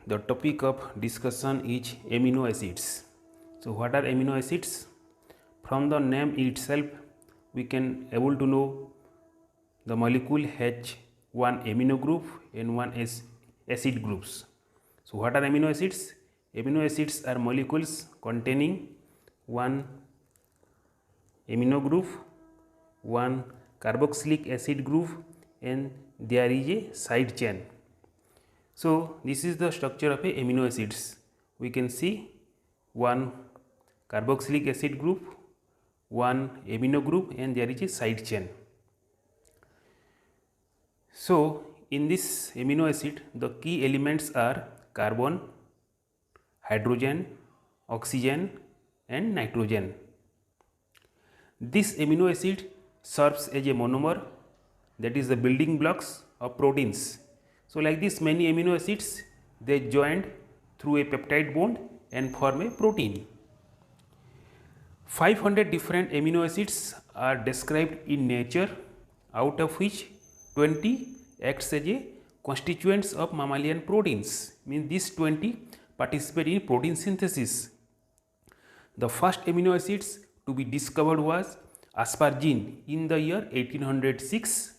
the topic of discussion is amino acids. So what are amino acids? From the name itself we can able to know the molecule has one amino group and one acid groups. So what are amino acids? Amino acids are molecules containing one amino group, one carboxylic acid group, and there is a side chain. So this is the structure of a amino acids. We can see one carboxylic acid group, one amino group, and there is a side chain. So in this amino acid, the key elements are carbon, hydrogen, oxygen, and nitrogen. This amino acid serves as a monomer, that is the building blocks of proteins. So like this, many amino acids, they joined through a peptide bond and form a protein. 500 different amino acids are described in nature, out of which 20 acts as a constituents of mammalian proteins. Means these 20 participate in protein synthesis. The first amino acids to be discovered was asparagine in the year 1806,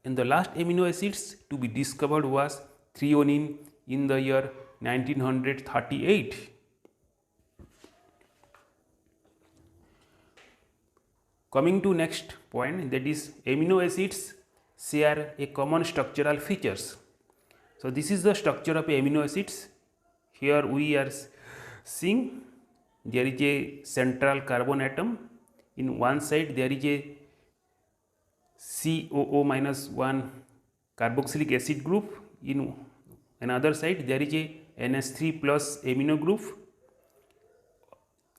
and the last amino acids to be discovered was threonine in the year 1938. Coming to next point, that is amino acids share a common structural features. So this is the structure of amino acids. Here we are seeing there is a central carbon atom. In one side there is a COO-1 carboxylic acid group. In another side there is a NH3 plus amino group.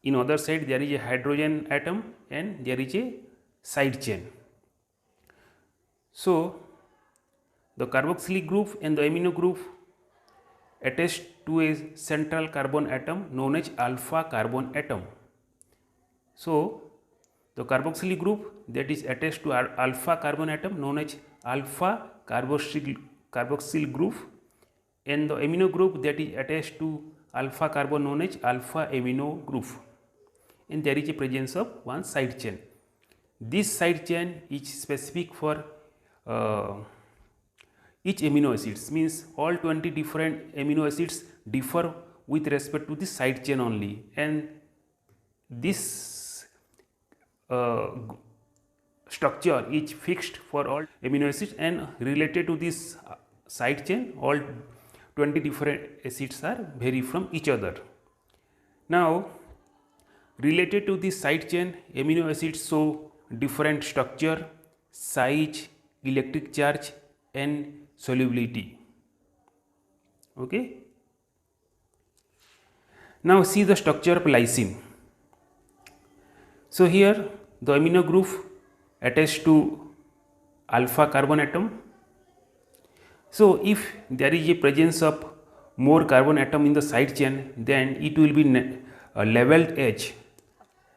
In other side there is a hydrogen atom and there is a side chain. So the carboxylic group and the amino group attached to a central carbon atom known as alpha carbon atom. So the carboxylic group that is attached to alpha carbon atom known as alpha carboxyl group, and the amino group that is attached to alpha carbon known as alpha amino group, and there is a presence of one side chain. This side chain is specific for each amino acids, means all 20 different amino acids differ with respect to the side chain only, and this structure is fixed for all amino acids, and related to this side chain all 20 different acids are vary from each other. Now related to this side chain, amino acids show different structure, size, electric charge, and solubility. Okay. Now see the structure of lysine. So here the amino group attached to alpha carbon atom. So if there is a presence of more carbon atom in the side chain, then it will be leveled edge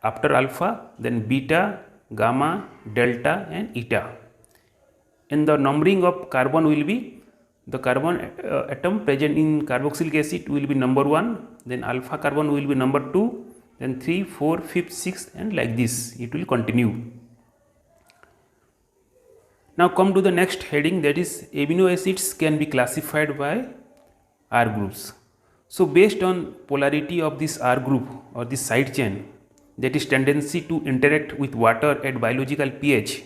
after alpha, then beta, gamma, delta, and eta. And the numbering of carbon will be the carbon atom present in carboxylic acid will be number 1, then alpha carbon will be number 2, then 3, 4, 5, 6, and like this it will continue. Now come to the next heading, that is amino acids can be classified by R groups. So based on polarity of this R group or this side chain, that is tendency to interact with water at biological pH,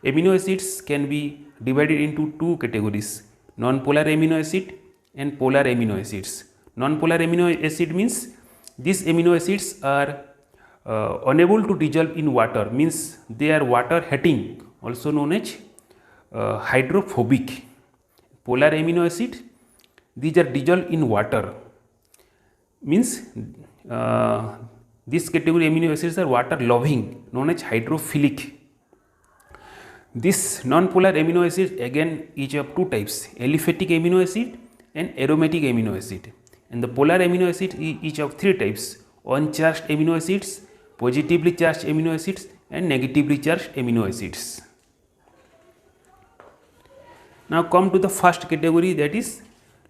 amino acids can be divided into two categories: non-polar amino acid and polar amino acids. Non-polar amino acid means these amino acids are unable to dissolve in water, means they are water hating, also known as hydrophobic. Polar amino acid, these are dissolved in water, means this category amino acids are water loving, known as hydrophilic. This non-polar amino acid again is of two types: aliphatic amino acid and aromatic amino acid. And the polar amino acid is of three types: uncharged amino acids, positively charged amino acids, and negatively charged amino acids. Now come to the first category, that is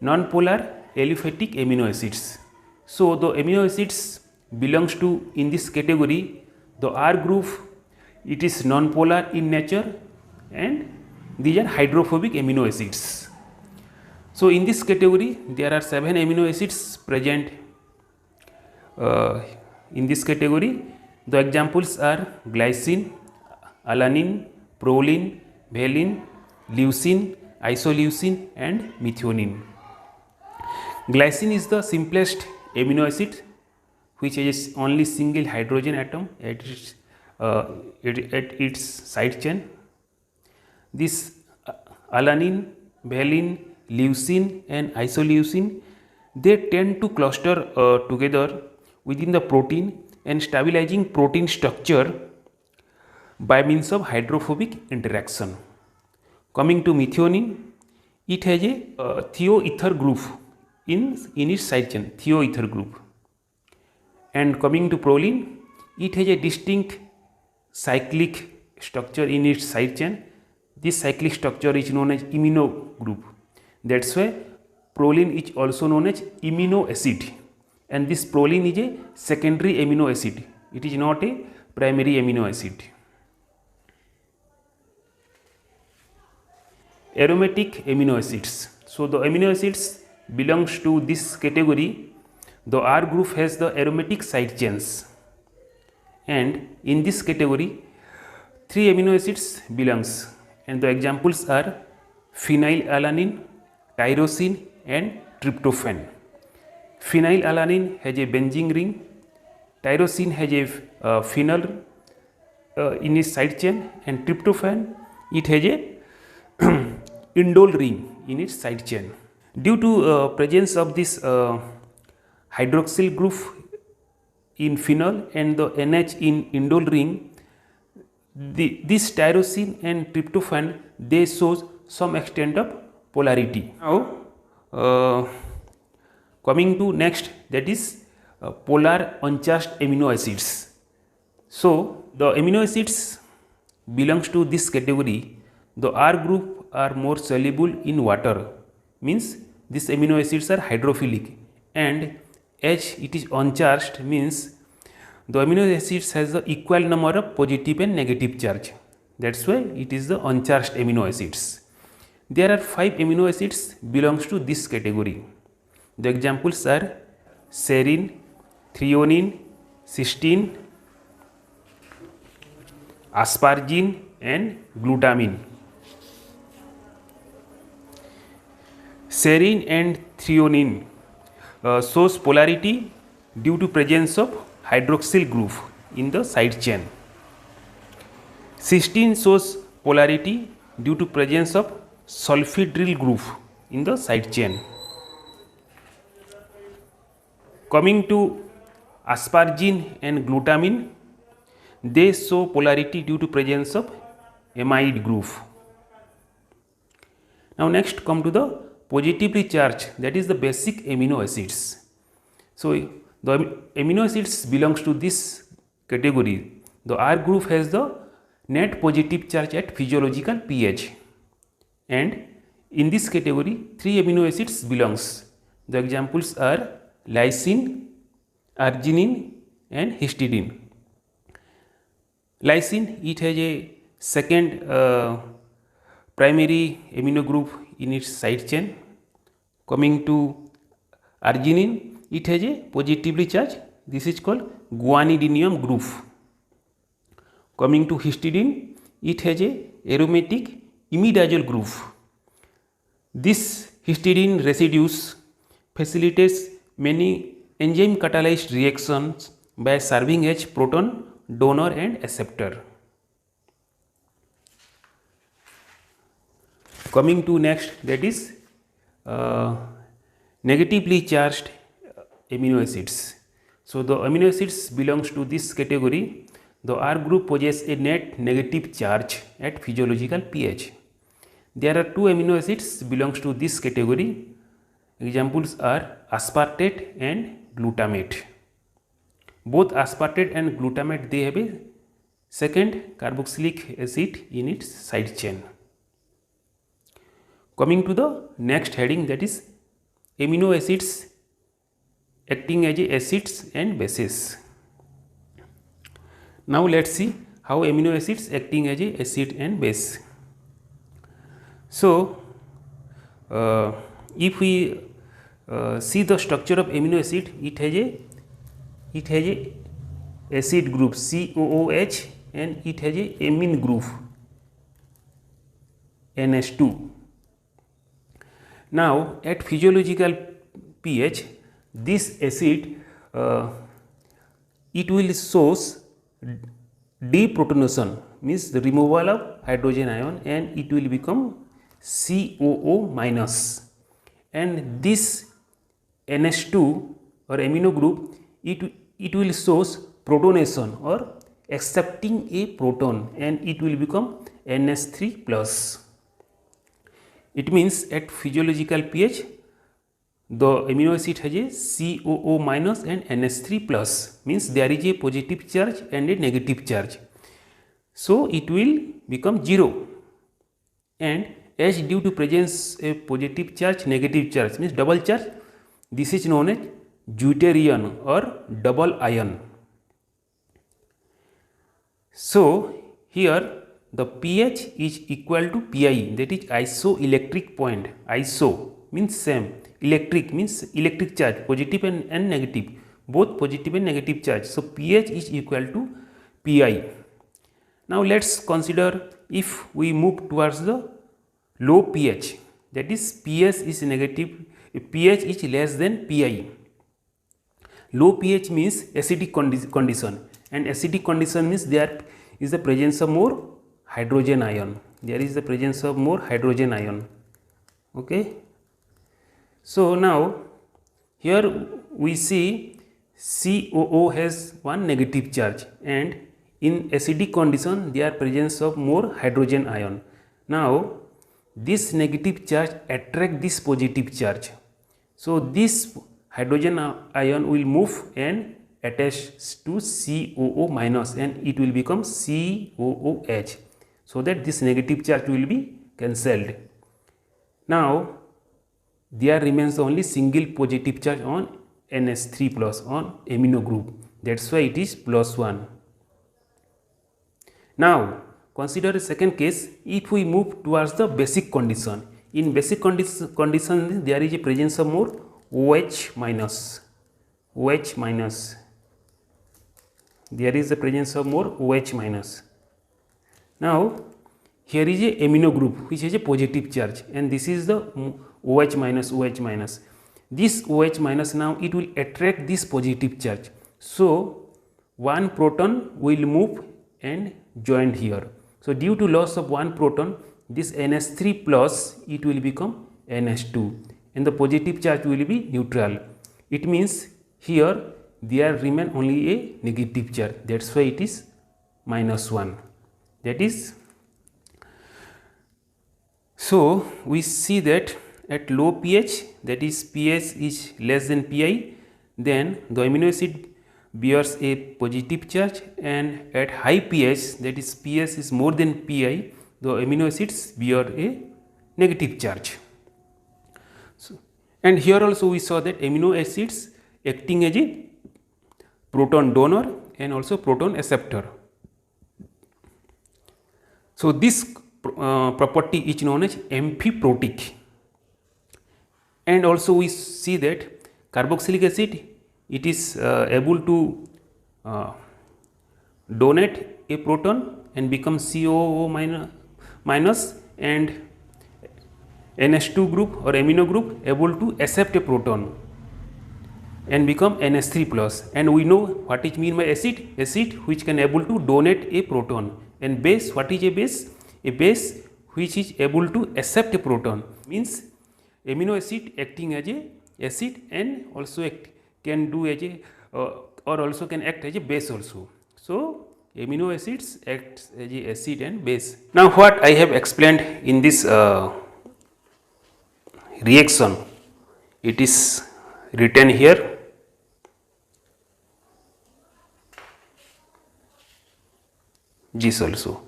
non-polar aliphatic amino acids. So the amino acids belongs to in this category. The R group, it is non-polar in nature, and these are hydrophobic amino acids. So in this category there are 7 amino acids present in this category. The examples are glycine, alanine, proline, valine, leucine, isoleucine and methionine. Glycine is the simplest amino acid which has only single hydrogen atom at its side chain. This alanine, valine, leucine and isoleucine, they tend to cluster together within the protein and stabilizing protein structure by means of hydrophobic interaction. Coming to methionine, it has a thioether group in its side chain, thioether group. And coming to proline, it has a distinct cyclic structure in its side chain. This cyclic structure is known as imino group. That's why proline is also known as amino acid, and this proline is a secondary amino acid. It is not a primary amino acid. Aromatic amino acids. So the amino acids belongs to this category. The R group has the aromatic side chains, and in this category 3 amino acids belongs, and the examples are phenylalanine, tyrosine and tryptophan. Phenylalanine has a benzene ring, tyrosine has a phenyl in its side chain, and tryptophan, it has a indole ring in its side chain. Due to presence of this hydroxyl group in phenol and the NH in indole ring, this tyrosine and tryptophan, they shows some extent of polarity. Now coming to next, that is polar uncharged amino acids. So the amino acids belongs to this category. The R group are more soluble in water, means these amino acids are hydrophilic, and as it is uncharged means the amino acids has the equal number of positive and negative charge. That's why it is the uncharged amino acids. There are 5 amino acids belongs to this category. The examples are serine, threonine, cysteine, asparagine and glutamine. Serine and threonine shows polarity due to presence of hydroxyl group in the side chain. Cysteine shows polarity due to presence of sulfhydryl group in the side chain. Coming to asparagine and glutamine, they show polarity due to presence of amide group. Now next come to the positively charged, that is the basic amino acids. So the amino acids belongs to this category. The R group has the net positive charge at physiological pH, and in this category 3 amino acids belongs. The examples are lysine, arginine and histidine. Lysine, it has a second primary amino group in its side chain. Coming to arginine, it has a positively charged, this is called guanidinium group. Coming to histidine, it has a aromatic imidazole group. This histidine residues facilitates many enzyme catalyzed reactions by serving as proton donor and acceptor. Coming to next, that is negatively charged amino acids. So the amino acids belongs to this category. The R group possesses a net negative charge at physiological pH. There are 2 amino acids belongs to this category. Examples are aspartate and glutamate. Both aspartate and glutamate, they have a second carboxylic acid in its side chain. Coming to the next heading, that is amino acids acting as acids and bases. Now let's see how amino acids acting as acid and base. So if we see the structure of amino acid, it has a acid group COOH and it has a amine group NH2. Now at physiological pH, this acid it will shows deprotonation, means the removal of hydrogen ion, and it will become COO minus, and this NH2 or amino group it will shows protonation or accepting a proton, and it will become NH3 plus. It means at physiological pH the amino acid has a COO minus and NH3 plus, means there is a positive charge and a negative charge. So it will become 0, and as due to presence a positive charge, negative charge means double charge, this is known as deuterion or double ion. So here the pH is equal to Pi, that is isoelectric point. Iso means same, electric means electric charge, positive and negative, both positive and negative charge. So pH is equal to Pi. Now let's consider if we move towards the low pH, that is pH is negative, pH is less than Pi. Low pH means acidic condition, and acidic condition means there is the presence of more hydrogen ion. There is the presence of more hydrogen ion. Okay. So now here we see COO has one negative charge, and in acidic condition there presence of more hydrogen ion. Now this negative charge attract this positive charge. So this hydrogen ion will move and attach to COO minus, and it will become COOH, so that this negative charge will be cancelled. Now there remains only single positive charge on NH3 plus on amino group, that's why it is +1. Now consider a second case. If we move towards the basic condition, in basic condition there is a presence of more OH minus, there is a presence of more OH minus. Now here is a amino group which has a positive charge, and this is the OH minus. This OH minus now it will attract this positive charge, so one proton will move and join here. So due to loss of one proton, this NH3 plus it will become NH2, and the positive charge will be neutral. It means here there remain only a negative charge, that's why it is -1. That is, so we see that at low pH, that is pH is less than Pi, then the amino acid bears a positive charge, and at high pH, that is pH is more than Pi, the amino acids bear a negative charge. So, and here also we saw that amino acids acting as a proton donor and also proton acceptor. So this property is known as amphiprotic. And also we see that carboxylic acid, it is able to donate a proton and become COO minus, and NH2 group or amino group able to accept a proton and become NH3 plus. And we know what is mean by acid, which can able to donate a proton, and base, what is a base? A base which is able to accept a proton, means amino acid acting as a acid and also can do as a or also can act as a base also. So amino acids act as a acid and base. Now what I have explained in this reaction, it is written here. This also.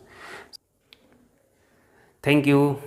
Thank you.